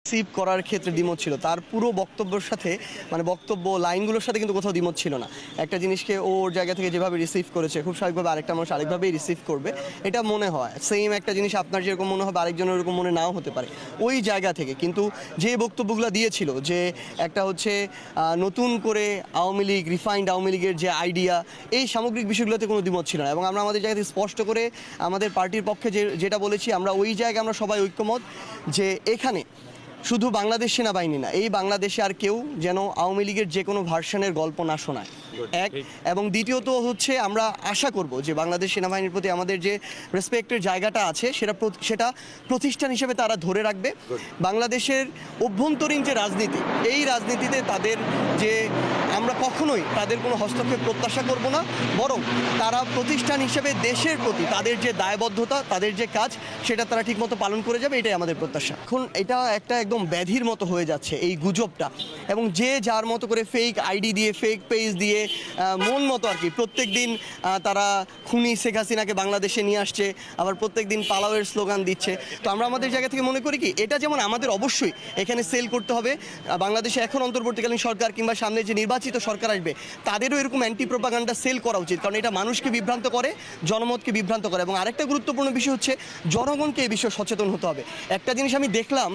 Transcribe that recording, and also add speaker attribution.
Speaker 1: Receive করার ক্ষেত্রে দ্বিমত ছিল, তার পুরো বক্তব্যের সাথে মানে বক্তব্য লাইনগুলোর সাথে কিন্তু কোথাও দ্বিমত ছিল না। একটা জিনিসকে ওর জায়গা থেকে যেভাবে রিসিভ করেছে খুব স্বাভাবিকভাবে আরেকটা মানুষ আরেকভাবেই রিসিভ করবে, এটা মনে হয়। সেম একটা জিনিস আপনার যেরকম মনে হবে আরেকজনের এরকম মনে নাও হতে পারে ওই জায়গা থেকে। কিন্তু যে বক্তব্যগুলো দিয়েছিল যে একটা হচ্ছে নতুন করে আওয়ামী লীগ, রিফাইন্ড আওয়ামী লীগের যে আইডিয়া, এই সামগ্রিক বিষয়গুলোতে কোনো দ্বিমত ছিল না। এবং আমরা আমাদের জায়গা থেকে স্পষ্ট করে আমাদের পার্টির পক্ষে যেটা বলেছি, আমরা ওই জায়গায় আমরা সবাই ঐক্যমত যে এখানে শুধু বাংলাদেশ সেনাবাহিনী না, এই বাংলাদেশে আর কেউ যেন আওয়ামী লীগের যে কোনো ভার্সনের গল্প না শোনায়, এক। এবং দ্বিতীয়ত হচ্ছে আমরা আশা করব যে বাংলাদেশ সেনাবাহিনীর প্রতি আমাদের যে রেসপেক্টের জায়গাটা আছে সেটা প্রতিষ্ঠান হিসেবে তারা ধরে রাখবে। বাংলাদেশের অভ্যন্তরীণ যে রাজনীতি, এই রাজনীতিতে তাদের যে আমরা কখনোই তাদের কোনো হস্তক্ষেপ প্রত্যাশা করব না, বরং তারা প্রতিষ্ঠান হিসেবে দেশের প্রতি তাদের যে দায়বদ্ধতা, তাদের যে কাজ, সেটা তারা ঠিকমতো পালন করে যাবে, এটাই আমাদের প্রত্যাশা। এখন এটা একটা একদম ব্যাধির মতো হয়ে যাচ্ছে এই গুজবটা, এবং যে যার মতো করে ফেক আইডি দিয়ে, ফেক পেজ দিয়ে মন মতো আর কি প্রত্যেক দিন তারা খুনি শেখ হাসিনাকে বাংলাদেশে নিয়ে আসছে, আবার প্রত্যেক দিন পালাওয়ের স্লোগান দিচ্ছে। তো আমরা আমাদের জায়গা থেকে মনে করি কি, এটা যেমন আমাদের অবশ্যই এখানে সেল করতে হবে, বাংলাদেশে এখন অন্তর্বর্তীকালীন সরকার কিংবা সামনে যে নির্বাচিত সরকার আসবে তাদেরও এরকম অ্যান্টি প্রোপাগান্ডা সেল করা উচিত, কারণ এটা মানুষকে বিভ্রান্ত করে, জনমতকে বিভ্রান্ত করে। এবং আরেকটা গুরুত্বপূর্ণ বিষয় হচ্ছে জনগণকে এই বিষয়ে সচেতন হতে হবে। একটা জিনিস আমি দেখলাম